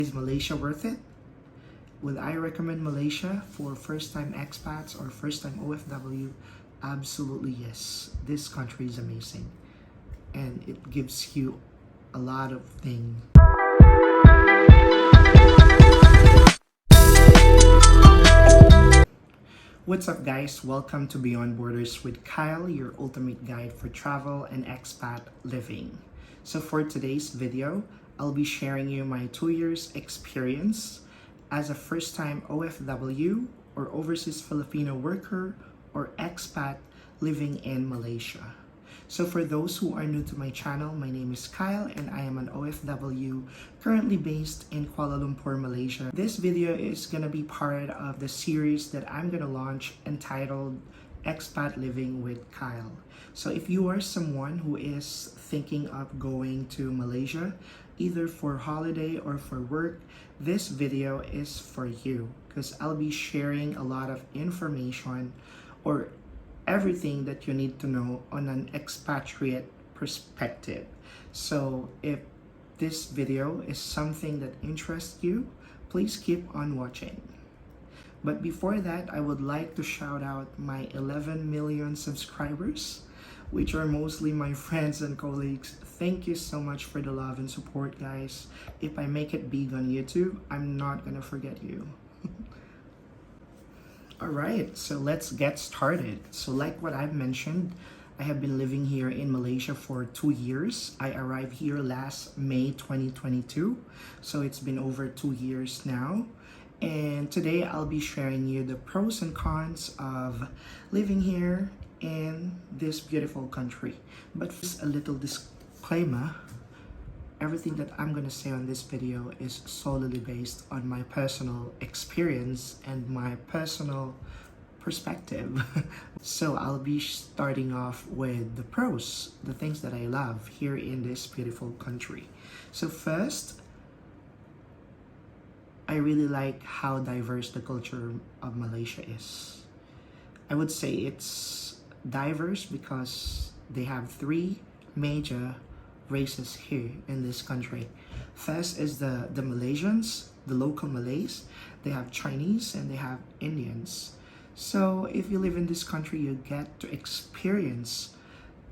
Is Malaysia worth it? Would I recommend Malaysia for first-time expats or first-time OFW? Absolutely yes. This country is amazing and it gives you a lot of things. What's up guys? Welcome to Beyond Borders with Kyle, your ultimate guide for travel and expat living. So for today's video, I'll be sharing you my 2 years experience as a first-time OFW or overseas Filipino worker or expat living in Malaysia. So for those who are new to my channel, my name is Kyle and I am an OFW currently based in Kuala Lumpur, Malaysia. This video is gonna be part of the series that I'm gonna launch entitled Expat Living with Kyle. So if you are someone who is thinking of going to Malaysia, either for holiday or for work, this video is for you because I'll be sharing a lot of information or everything that you need to know on an expatriate perspective. So if this video is something that interests you, please keep on watching. But before that, I would like to shout out my 11 million subscribers, which are mostly my friends and colleagues. Thank you so much for the love and support, guys. If I make it big on YouTube, I'm not gonna forget you. Alright, so let's get started. So like what I've mentioned, I have been living here in Malaysia for 2 years. I arrived here last May 2022. So it's been over 2 years now. And today I'll be sharing you the pros and cons of living here in this beautiful country. But first, a little disclaimer. Everything that I'm gonna say on this video is solely based on my personal experience and my personal perspective. So I'll be starting off with the pros, the things that I love here in this beautiful country. So first, I really like how diverse the culture of Malaysia is. I would say it's diverse because they have 3 major races here in this country. First is the Malaysians, the local Malays. They have Chinese and they have Indians. So if you live in this country, you get to experience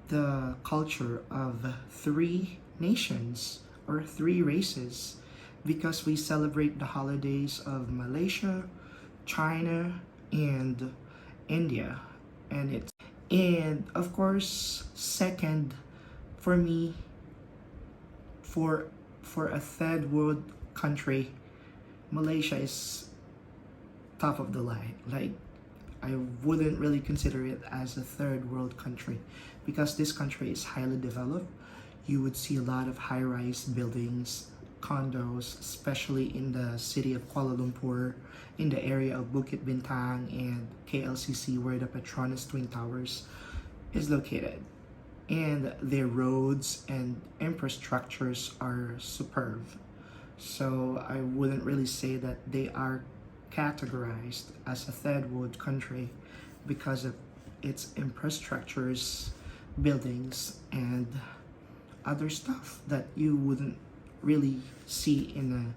the culture of 3 nations or 3 races because we celebrate the holidays of Malaysia, China, and India. And of course, second, for me, for a third world country, Malaysia is top of the line. Like, I wouldn't really consider it as a third world country because this country is highly developed. You would see a lot of high-rise buildings, condos, especially in the city of Kuala Lumpur, in the area of Bukit Bintang and KLCC, where the Petronas Twin Towers is located. And their roads and infrastructures are superb. So I wouldn't really say that they are categorized as a third world country because of its infrastructures, buildings, and other stuff that you wouldn't really see in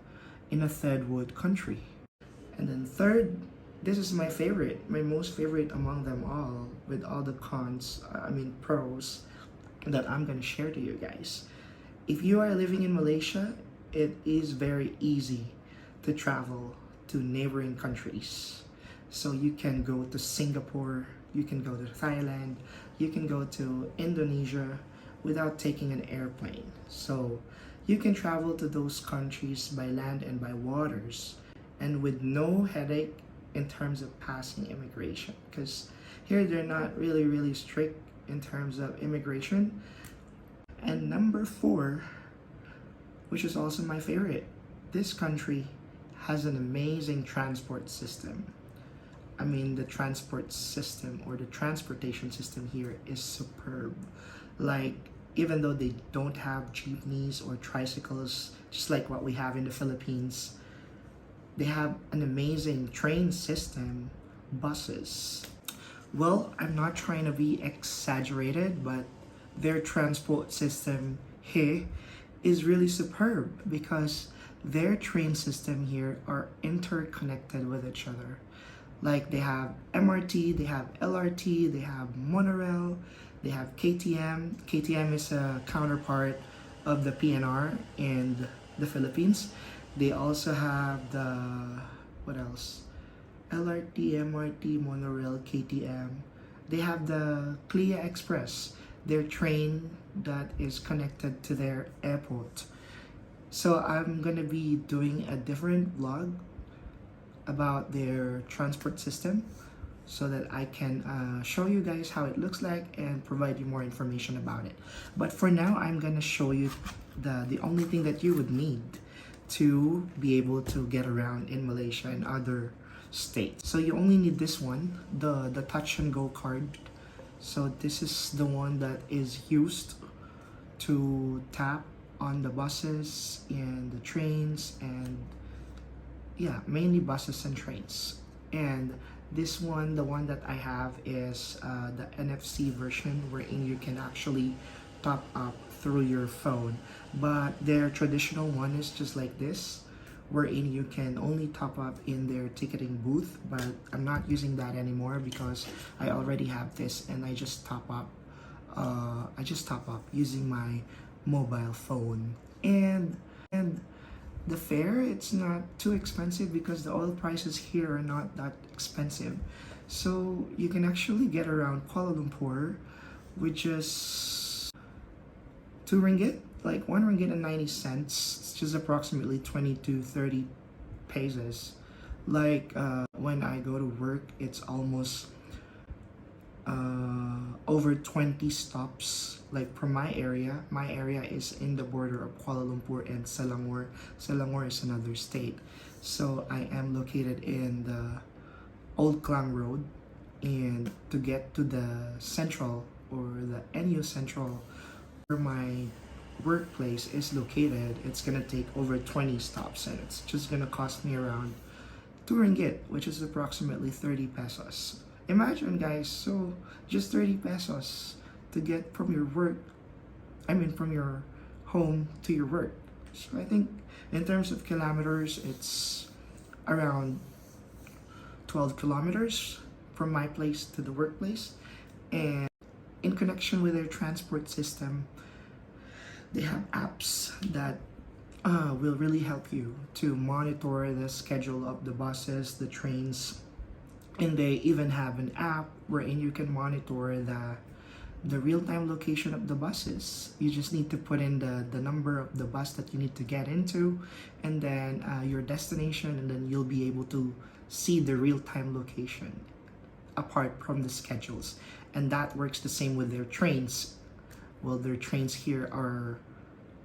a third world country. And then third, this is my favorite, my most favorite among them all, with all the pros that I'm gonna share to you guys. If you are living in Malaysia, it is very easy to travel to neighboring countries. So you can go to Singapore, you can go to Thailand, you can go to Indonesia without taking an airplane. So you can travel to those countries by land and by waters and with no headache in terms of passing immigration, because here they're not really strict in terms of immigration. And number 4, which is also my favorite, this country has an amazing transport system. I mean, the transport system or the transportation system here is superb. Like, even though they don't have jeepneys or tricycles, just like what we have in the Philippines, they have an amazing train system, buses. Well, I'm not trying to be exaggerated, but their transport system here is really superb because their train system here are interconnected with each other. Like they have MRT, they have LRT, they have monorail, they have KTM. KTM is a counterpart of the PNR in the Philippines. They also have the, what else? LRT, MRT, monorail, KTM. They have the Clia Express, their train that is connected to their airport. So I'm gonna be doing a different vlog about their transport system so that I can show you guys how it looks like and provide you more information about it. But for now, I'm gonna show you the only thing that you would need to be able to get around in Malaysia and other states. So you only need this one, the touch and go card. So this is the one that is used to tap on the buses and the trains, and yeah, mainly buses and trains. And this one, the one that I have is the NFC version, wherein you can actually top up through your phone. But their traditional one is just like this, wherein you can only top up in their ticketing booth. But I'm not using that anymore because I already have this, and I just top up using my mobile phone. And the fare, it's not too expensive because the oil prices here are not that expensive. So you can actually get around Kuala Lumpur with just 2 ringgit, like 1 ringgit and 90 cents. It's just approximately 20 to 30 pesos. Like when I go to work, it's almost over 20 stops. Like from my area is in the border of Kuala Lumpur and Selangor. Selangor is another state. So I am located in the Old Klang Road, and to get to the central or the NU Central where my workplace is located, it's gonna take over 20 stops, and it's just gonna cost me around 2 ringgit, which is approximately 30 pesos. Imagine guys, so just 30 pesos to get from your work, from your home to your work. So I think in terms of kilometers, it's around 12 kilometers from my place to the workplace. And in connection with their transport system, they have apps that will really help you to monitor the schedule of the buses, the trains, and they even have an app wherein you can monitor the real-time location of the buses. You just need to put in the number of the bus that you need to get into, and then your destination, and then you'll be able to see the real-time location apart from the schedules. And that works the same with their trains. Well, their trains here are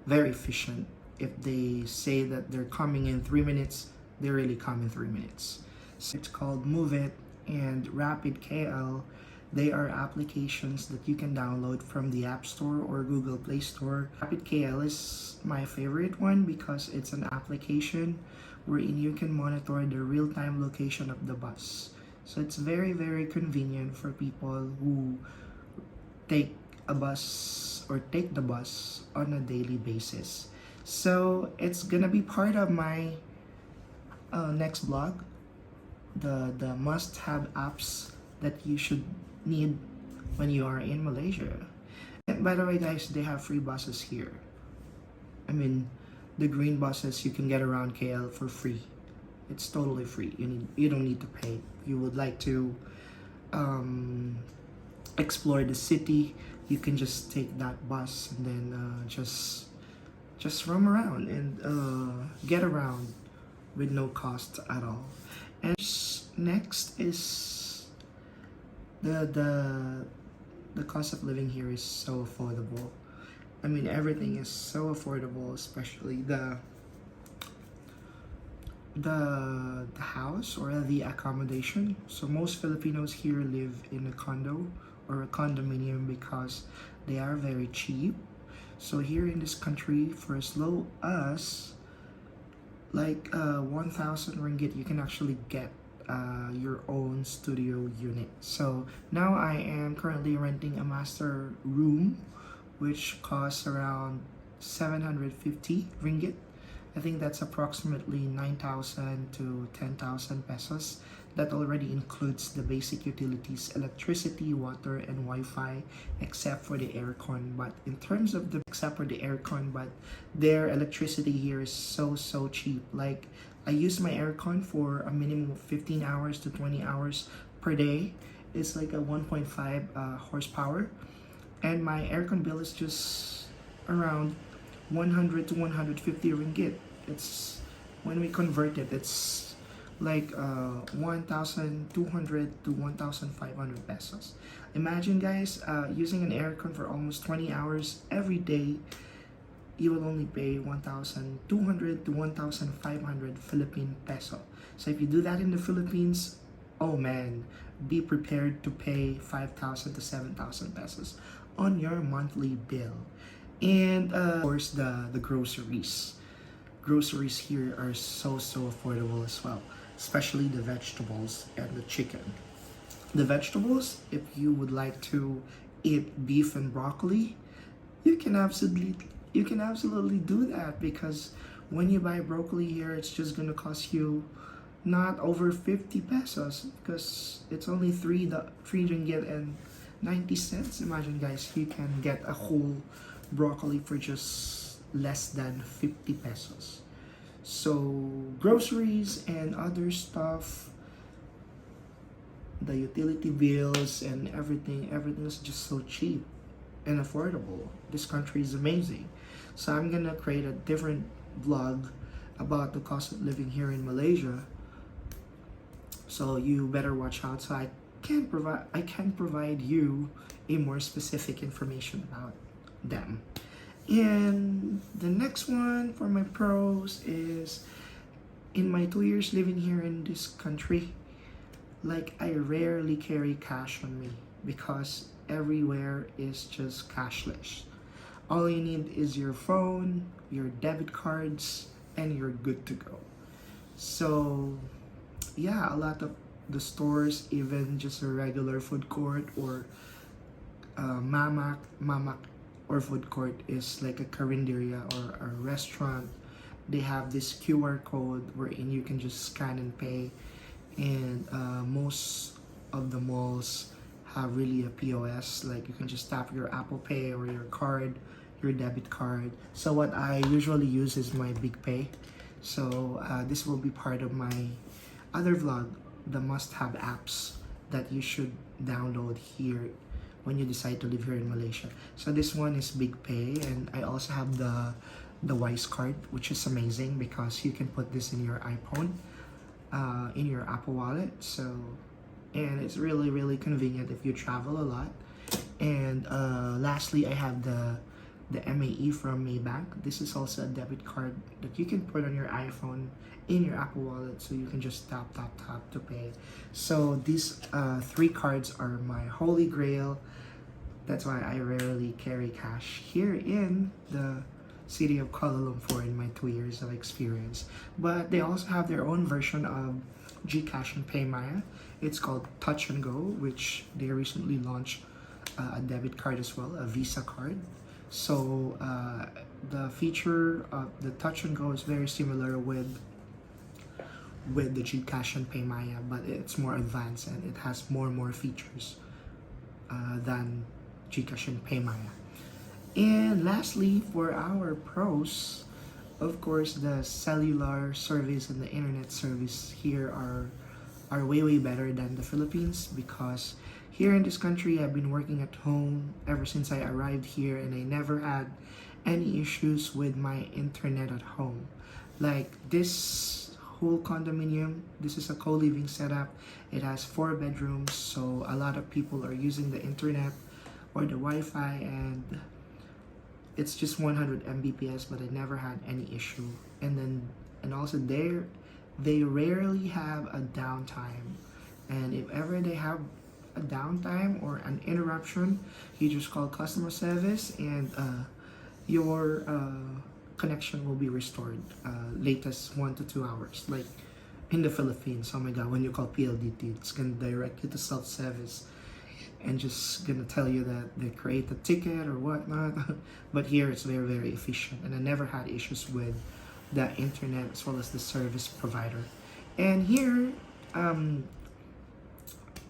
very efficient. If they say that they're coming in 3 minutes, they really come in 3 minutes. So it's called Move It and Rapid KL. They are applications that you can download from the App Store or Google Play Store. Rapid KL is my favorite one because it's an application wherein you can monitor the real-time location of the bus. So it's very, very convenient for people who take the bus on a daily basis. So it's gonna be part of my next vlog, the must-have apps that you should need when you are in Malaysia. And by the way guys, they have free buses here. The green buses, you can get around KL for free. It's totally free. You don't need to pay. You would like to explore the city, you can just take that bus and then just roam around and get around with no cost at all. And next is the cost of living here is so affordable. Everything is so affordable, especially the house or the accommodation. So most Filipinos here live in a condo or a condominium because they are very cheap. So here in this country, for as low as like 1,000 ringgit, you can actually get your own studio unit. So now I am currently renting a master room, which costs around 750 ringgit. I think that's approximately 9,000 to 10,000 pesos. That already includes the basic utilities, electricity, water, and Wi-Fi, except for the aircon. But in terms of except for the aircon, but their electricity here is so cheap. Like, I use my aircon for a minimum of 15 hours to 20 hours per day. It's like a 1.5 horsepower. And my aircon bill is just around 100 to 150 ringgit. It's, when we convert it, it's like 1,200 to 1,500 pesos. Imagine, guys, using an aircon for almost 20 hours every day, you will only pay 1,200 to 1,500 Philippine peso. So if you do that in the Philippines, oh man, be prepared to pay 5,000 to 7,000 pesos on your monthly bill. And of course, the groceries. Groceries here are so affordable as well, especially the vegetables and the chicken. The vegetables, if you would like to eat beef and broccoli, you can absolutely do that, because when you buy broccoli here, it's just gonna cost you not over 50 pesos, because it's only 3 ringgit and 90 cents. Imagine, guys, you can get a whole broccoli for just less than 50 pesos. So groceries and other stuff, the utility bills and everything is just so cheap and affordable. This country is amazing. So I'm gonna create a different vlog about the cost of living here in Malaysia, so you better watch out. So I can provide you a more specific information about them. And the next one for my pros is, in my 2 years living here in this country, like, I rarely carry cash on me, because everywhere is just cashless. All you need is your phone, your debit cards, and you're good to go. So yeah, a lot of the stores, even just a regular food court or mamak or food court, is like a carinderia or a restaurant. They have this QR code wherein you can just scan and pay. And most of the malls have really a POS, like you can just tap your Apple Pay or your card, your debit card. So what I usually use is my Big Pay. So this will be part of my other vlog, the must-have apps that you should download here when you decide to live here in Malaysia. So this one is Big Pay, and I also have the Wise card, which is amazing because you can put this in your iPhone, in your Apple Wallet. So, and it's really convenient if you travel a lot. And lastly, I have the MAE from Maybank. This is also a debit card that you can put on your iPhone in your Apple Wallet, so you can just tap to pay. So these 3 cards are my holy grail. That's why I rarely carry cash here in the city of Kuala Lumpur in my 2 years of experience. But they also have their own version of GCash and PayMaya. It's called Touch and Go, which they recently launched a debit card as well, a Visa card. So the feature of the Touch and Go is very similar with the GCash and PayMaya, but it's more advanced and it has more features than GCash and PayMaya. And lastly, for our pros, of course, the cellular service and the internet service here are way better than the Philippines, because here in this country, I've been working at home ever since I arrived here, and I never had any issues with my internet at home. Like, this whole condominium, this is a co-living setup. It has 4 bedrooms, so a lot of people are using the internet or the Wi-Fi, and it's just 100 Mbps, but I never had any issue. And also they rarely have a downtime, and if ever they have a downtime or an interruption, you just call customer service, and your connection will be restored latest 1 to 2 hours. Like in the Philippines, oh my god, when you call PLDT, it's gonna direct you to self-service and just gonna tell you that they create a ticket or whatnot. But here it's very efficient, and I never had issues with the internet as well as the service provider. And here,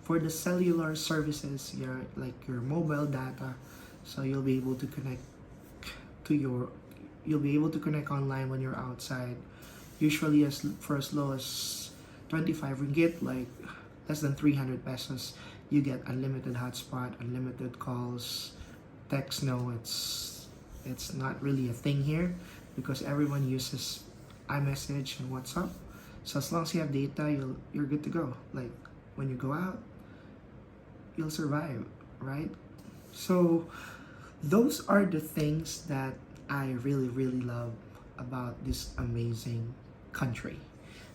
for the cellular services, like your mobile data, so you'll be able to connect online when you're outside, usually for as low as 25 ringgit, like less than 300 pesos. You get unlimited hotspot, unlimited calls, text. No, it's not really a thing here because everyone uses iMessage and WhatsApp. So as long as you have data, you're good to go. Like when you go out, you'll survive, right? So those are the things that I really love about this amazing country.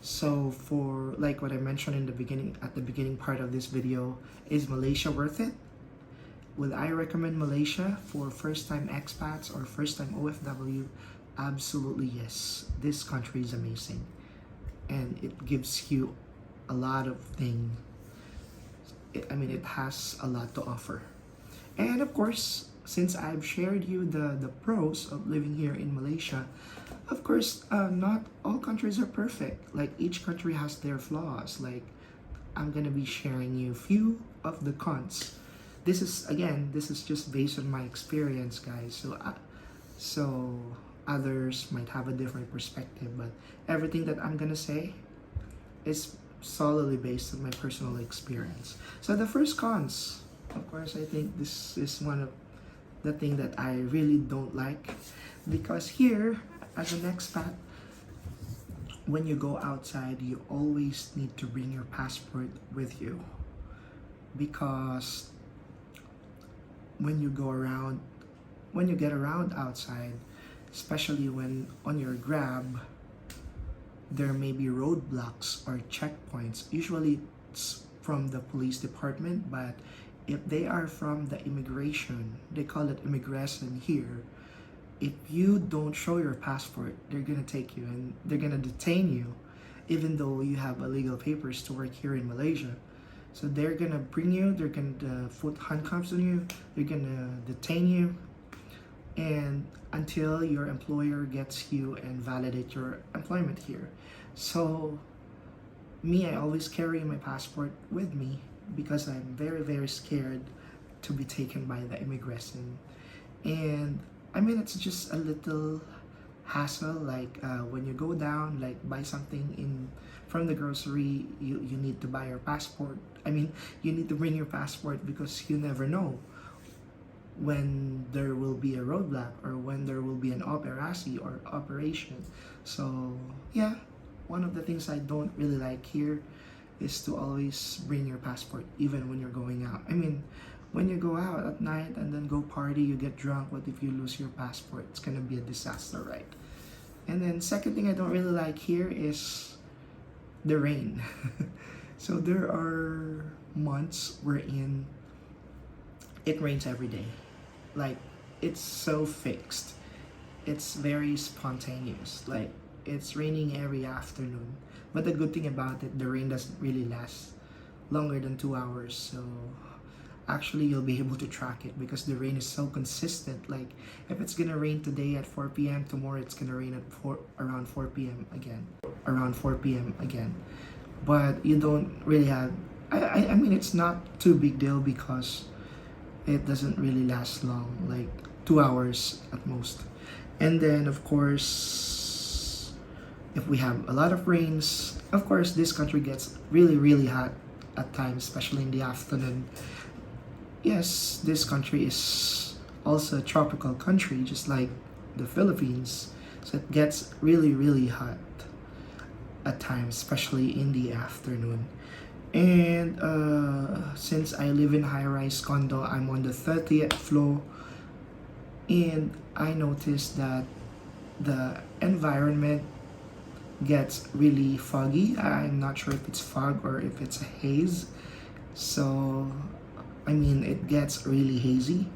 So for like what I mentioned in the beginning, at the beginning part of this video, is Malaysia worth it? Would I recommend Malaysia for first-time expats or first-time OFW? Absolutely yes. This country is amazing and it gives you a lot of things. It has a lot to offer. And of course, since I've shared you the pros of living here in Malaysia, of course, not all countries are perfect. Like each country has their flaws. Like I'm gonna be sharing you a few of the cons. This is just based on my experience, guys. So others might have a different perspective, but everything that I'm gonna say is solely based on my personal experience. So the first cons, of course, I think this is one of the thing that I really don't like, because here as an expat, when you go outside, you always need to bring your passport with you, because when you get around outside, especially when on your grab, there may be roadblocks or checkpoints. Usually it's from the police department, but if they are from the immigration, they call it immigration here, if you don't show your passport, they're gonna take you and they're gonna detain you, even though you have illegal papers to work here in Malaysia. So they're gonna bring you, they're gonna put handcuffs on you, they're gonna detain you, and until your employer gets you and validate your employment here. So me, I always carry my passport with me because I'm very scared to be taken by the immigration. And it's just a little hassle, like when you go down, like buy something from the grocery, you need to buy your passport. You need to bring your passport because you never know when there will be a roadblock or when there will be an operation. So yeah, one of the things I don't really like here is to always bring your passport even when you're going out. When you go out at night and then go party, you get drunk, what if you lose your passport? It's gonna be a disaster, right? And then second thing I don't really like here is the rain. So there are months wherein it rains every day. Like it's so fixed. It's very spontaneous. Like it's raining every afternoon. But the good thing about it, the rain doesn't really last longer than 2 hours. So actually you'll be able to track it because the rain is so consistent. Like if it's gonna rain today at 4 p.m, tomorrow it's gonna rain at around 4 p.m. again. But you don't really have, it's not too big deal because it doesn't really last long, like 2 hours at most. And then of course, if we have a lot of rains, of course this country gets really hot at times, especially in the afternoon. Yes, this country is also a tropical country, just like the Philippines. So it gets really hot at times, especially in the afternoon. And since I live in high-rise condo, I'm on the 30th floor, and I noticed that the environment gets really foggy. I'm not sure if it's fog or if it's a haze. So it gets really hazy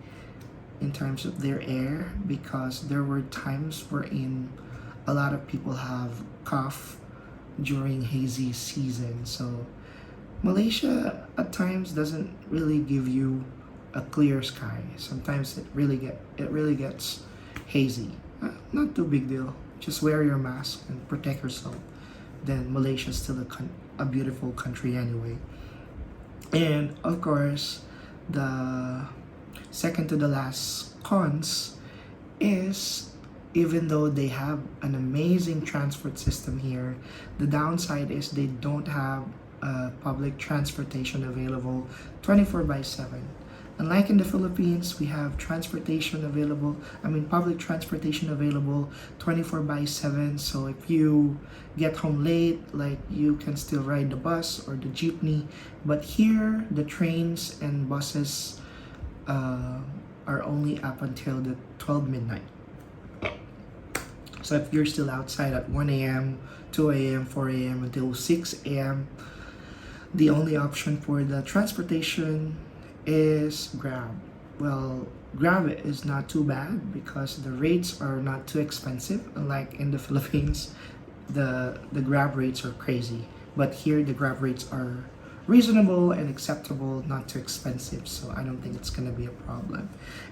in terms of their air, because there were times wherein a lot of people have cough during hazy season. So Malaysia at times doesn't really give you a clear sky. Sometimes it really gets hazy. Not too big deal. just wear your mask and protect yourself, then Malaysia is still a beautiful country anyway. And of course, the second to the last cons is, even though they have an amazing transport system here, the downside is they don't have public transportation available 24/7. Unlike in the Philippines, we have transportation available, public transportation available 24/7. So if you get home late, like, you can still ride the bus or the jeepney. But here, the trains and buses are only up until the 12 midnight. So if you're still outside at 1 a.m., 2 a.m., 4 a.m. until 6 a.m., the only option for the transportation is Grab. Well, Grab is not too bad because the rates are not too expensive. Unlike in the Philippines, the Grab rates are crazy. But here, the Grab rates are reasonable and acceptable, not too expensive. So I don't think it's gonna be a problem.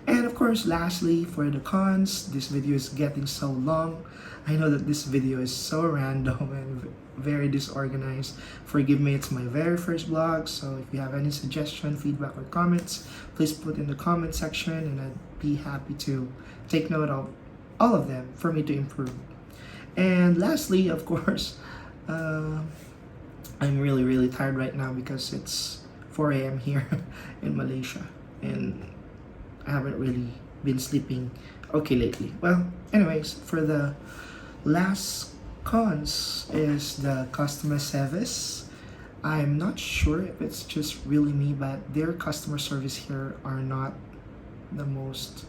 And of course, lastly, for the cons, this video is getting so long. I know that this video is so random and very disorganized. Forgive me, it's my very first vlog. So if you have any suggestion, feedback, or comments, please put in the comment section, and I'd be happy to take note of all of them for me to improve. And lastly, of course, I'm really tired right now because it's 4 a.m. here in Malaysia, and I haven't really been sleeping okay lately. Well, anyways, for the last cons is the customer service. I'm not sure if it's just really me, but their customer service here are not the most,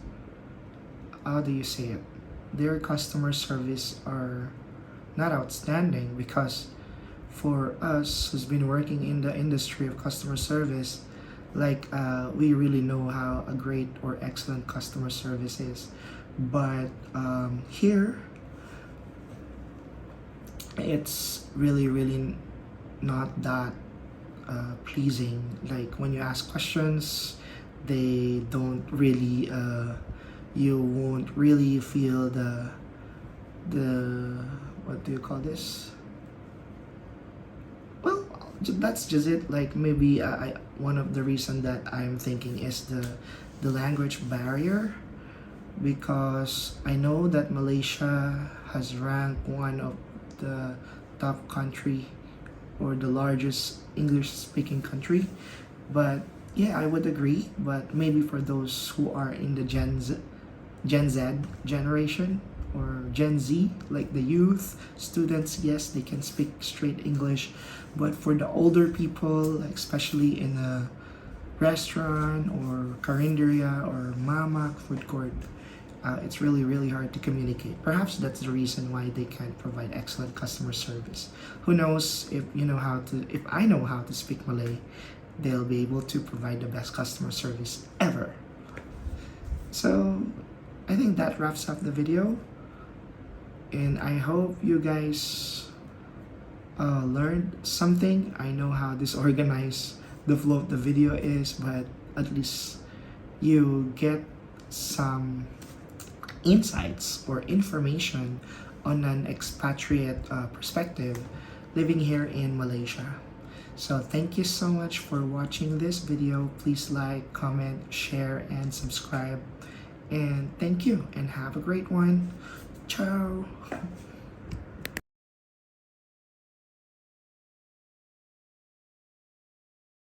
how do you say it? Their customer service are not outstanding, because for us who's been working in the industry of customer service, like, we really know how a great or excellent customer service is. But here, it's really not that pleasing. Like, when you ask questions, they don't really you won't really feel the what do you call this? Well, that's just it. Like, maybe one of the reason that I'm thinking is the language barrier, because I know that Malaysia has ranked one of the top country or the largest English speaking country. But yeah, I would agree, but maybe for those who are in the Gen Z generation or Gen Z, like the youth students, yes, they can speak straight English. But for the older people, like especially in a restaurant or carinderia or mama food court, it's really hard to communicate. Perhaps that's the reason why they can't provide excellent customer service. Who knows, if I know how to speak Malay, they'll be able to provide the best customer service ever. So I think that wraps up the video, and I hope you guys learned something. I know how disorganized the flow of the video is, but at least you get some insights or information on an expatriate perspective living here in Malaysia. So thank you so much for watching this video. Please like, comment, share, and subscribe. And thank you, and have a great one. Ciao.